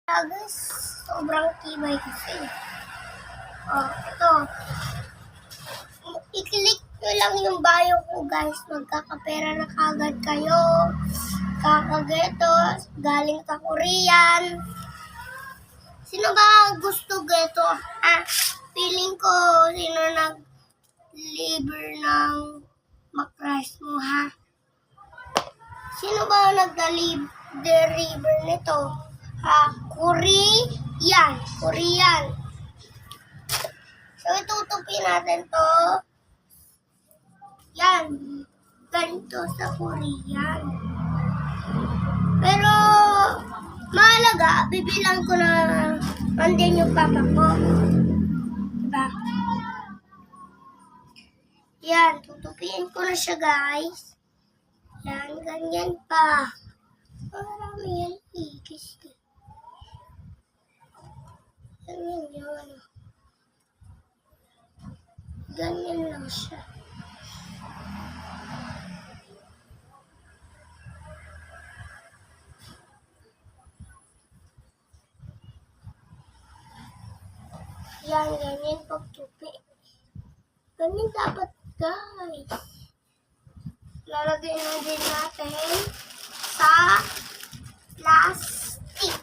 Guys, sobrang tibay kasi. Oh, ito. I-click nyo lang yung bio ko, guys. Magkakapera na kagad kayo. Kakageto. Galing sa Korean. Sino ba gusto geto? Feeling ko sino nag-liver ng makrice mo, ha? Sino ba nag-deliver nito? Korean. So, itutupin natin to. Yan. Ganito sa Korean. Pero, mahalaga, bibilang ko na andyan yung papa ko. Diba? Yan, tutupin ko na siya, guys. Yan, ganyan pa. Marami yan, ikis. Ganyan yun. Ganyan lang siya. Yan, ganyan pagtupi. Ganyan dapat, guys. Lalagay na din natin sa plastic.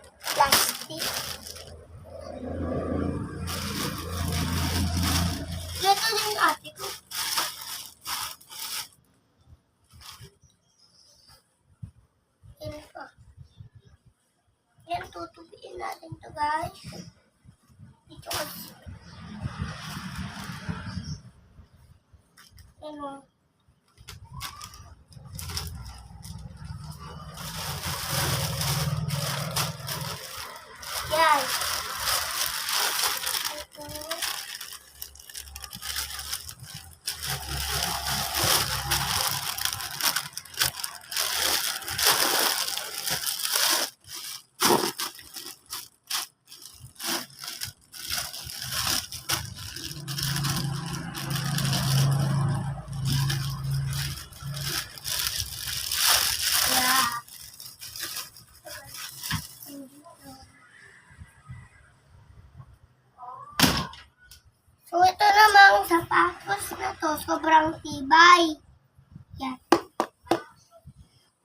Ito din ate ko. Yan pa. Yan, tutubiin natin to, guys. Dito kasi. Yan o. Yan. Ito. So, ito namang sapatos na to, sobrang tibay. Yan.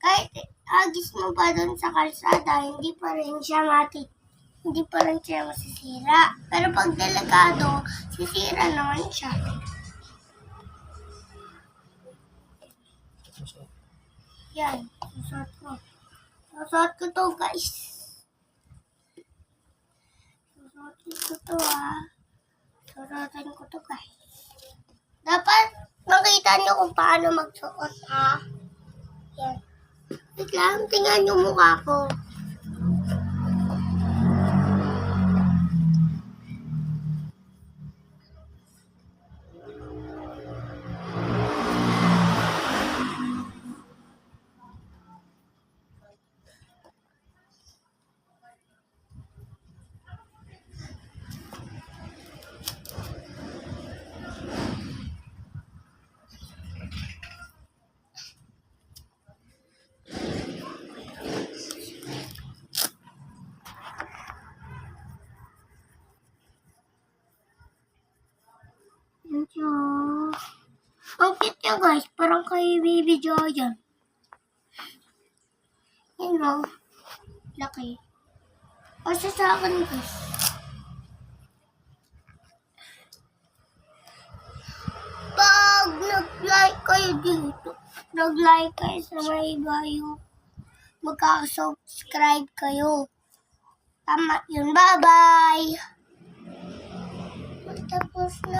Kahit agis mo pa doon sa kalsada, hindi pa rin siya masisira. Pero pag delikado, sisira naman siya. Yan, susot ko to, guys. Susuotin ko to, guys. Dapat makita nyo kung paano magsuot, ha? Yan. Wait lang, tingnan yung mukha ko. Ang cute niya, guys. Parang kay Baby Giant. Yan o. Laki. Kasi sa akin, guys. Pag nag-like kayo dito, nag-like kayo sa may bio, magkaka-subscribe kayo. Tama yun. Bye-bye! Tapos na.